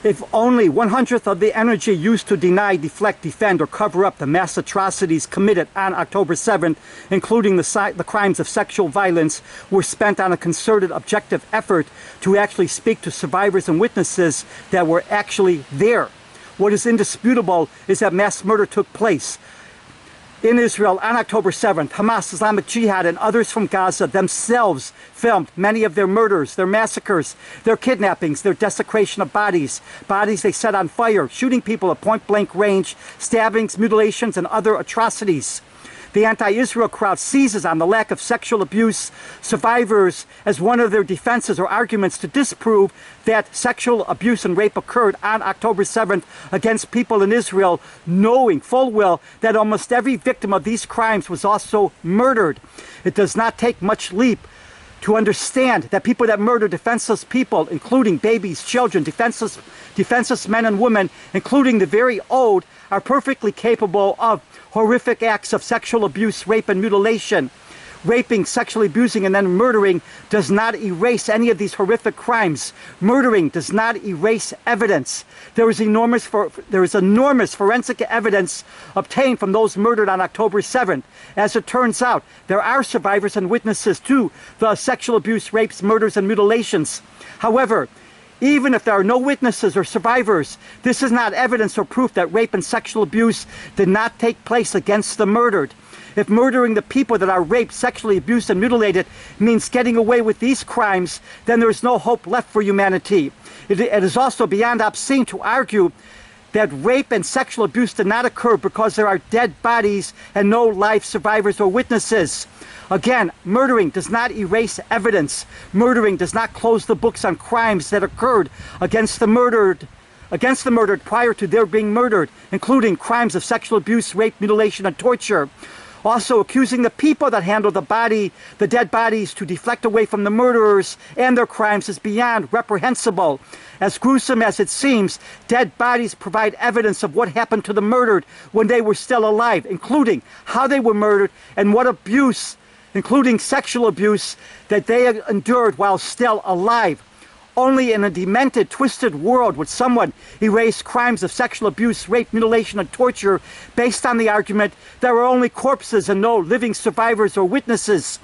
If only 1/100th of the energy used to deny, deflect, defend, or cover up the mass atrocities committed on October 7th, including the crimes of sexual violence, were spent on a concerted, objective effort to actually speak to survivors and witnesses that were actually there. What is indisputable is that mass murder took place in Israel on October 7th. Hamas, Islamic Jihad, and others from Gaza themselves filmed many of their murders, their massacres, their kidnappings, their desecration of bodies they set on fire, shooting people at point-blank range, stabbings, mutilations, and other atrocities. The anti-Israel crowd seizes on the lack of sexual abuse survivors as one of their defenses or arguments to disprove that sexual abuse and rape occurred on October 7th against people in Israel, knowing full well that almost every victim of these crimes was also murdered. It does not take much leap to understand that people that murder defenseless people, including babies, children, defenseless men and women, including the very old, are perfectly capable of horrific acts of sexual abuse, rape, and mutilation. Raping, sexually abusing, and then murdering does not erase any of these horrific crimes. Murdering does not erase evidence. There is enormous forensic evidence obtained from those murdered on October 7th. As it turns out, there are survivors and witnesses to the sexual abuse, rapes, murders, and mutilations. However, even if there are no witnesses or survivors, this is not evidence or proof that rape and sexual abuse did not take place against the murdered. If murdering the people that are raped, sexually abused, and mutilated means getting away with these crimes, then there is no hope left for humanity. It is also beyond obscene to argue that rape and sexual abuse did not occur because there are dead bodies and no live survivors or witnesses. Again, murdering does not erase evidence. Murdering does not close the books on crimes that occurred against the murdered prior to their being murdered, including crimes of sexual abuse, rape, mutilation, and torture. Also, accusing the people that handle the dead bodies, to deflect away from the murderers and their crimes is beyond reprehensible. As gruesome as it seems, dead bodies provide evidence of what happened to the murdered when they were still alive, including how they were murdered and what abuse, including sexual abuse, that they endured while still alive. Only in a demented, twisted world would someone erase crimes of sexual abuse, rape, mutilation, and torture based on the argument there are only corpses and no living survivors or witnesses.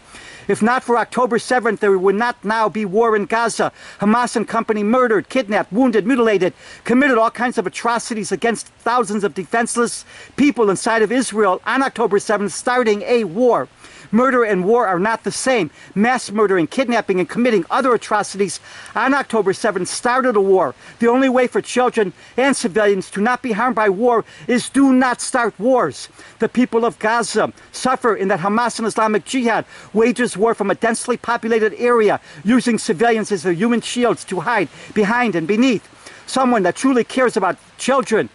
If not for October 7th, there would not now be war in Gaza. Hamas and company murdered, kidnapped, wounded, mutilated, committed all kinds of atrocities against thousands of defenseless people inside of Israel on October 7th, starting a war. Murder and war are not the same. Mass murdering, kidnapping, and committing other atrocities on October 7th started a war. The only way for children and civilians to not be harmed by war is do not start wars. The people of Gaza suffer in that Hamas and Islamic Jihad wages war from a densely populated area, using civilians as their human shields to hide behind and beneath. Someone that truly cares about children,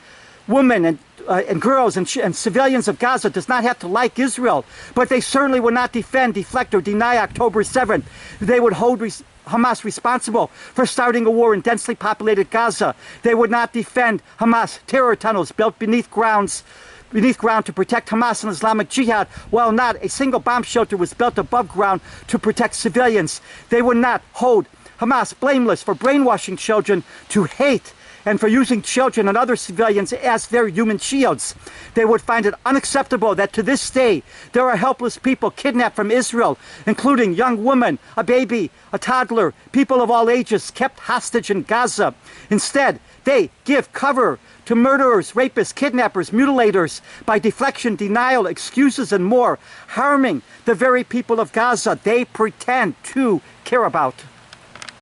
women, and girls and civilians of Gaza does not have to like Israel, but they certainly would not defend, deflect, or deny October 7th. They would hold Hamas responsible for starting a war in densely populated Gaza. They would not defend Hamas terror tunnels built beneath ground to protect Hamas and Islamic Jihad, while not a single bomb shelter was built above ground to protect civilians. They would not hold Hamas blameless for brainwashing children to hate and for using children and other civilians as their human shields. They would find it unacceptable that to this day there are helpless people kidnapped from Israel, including young women, a baby, a toddler, people of all ages kept hostage in Gaza. Instead, they give cover to murderers, rapists, kidnappers, mutilators by deflection, denial, excuses, and more, harming the very people of Gaza they pretend to care about.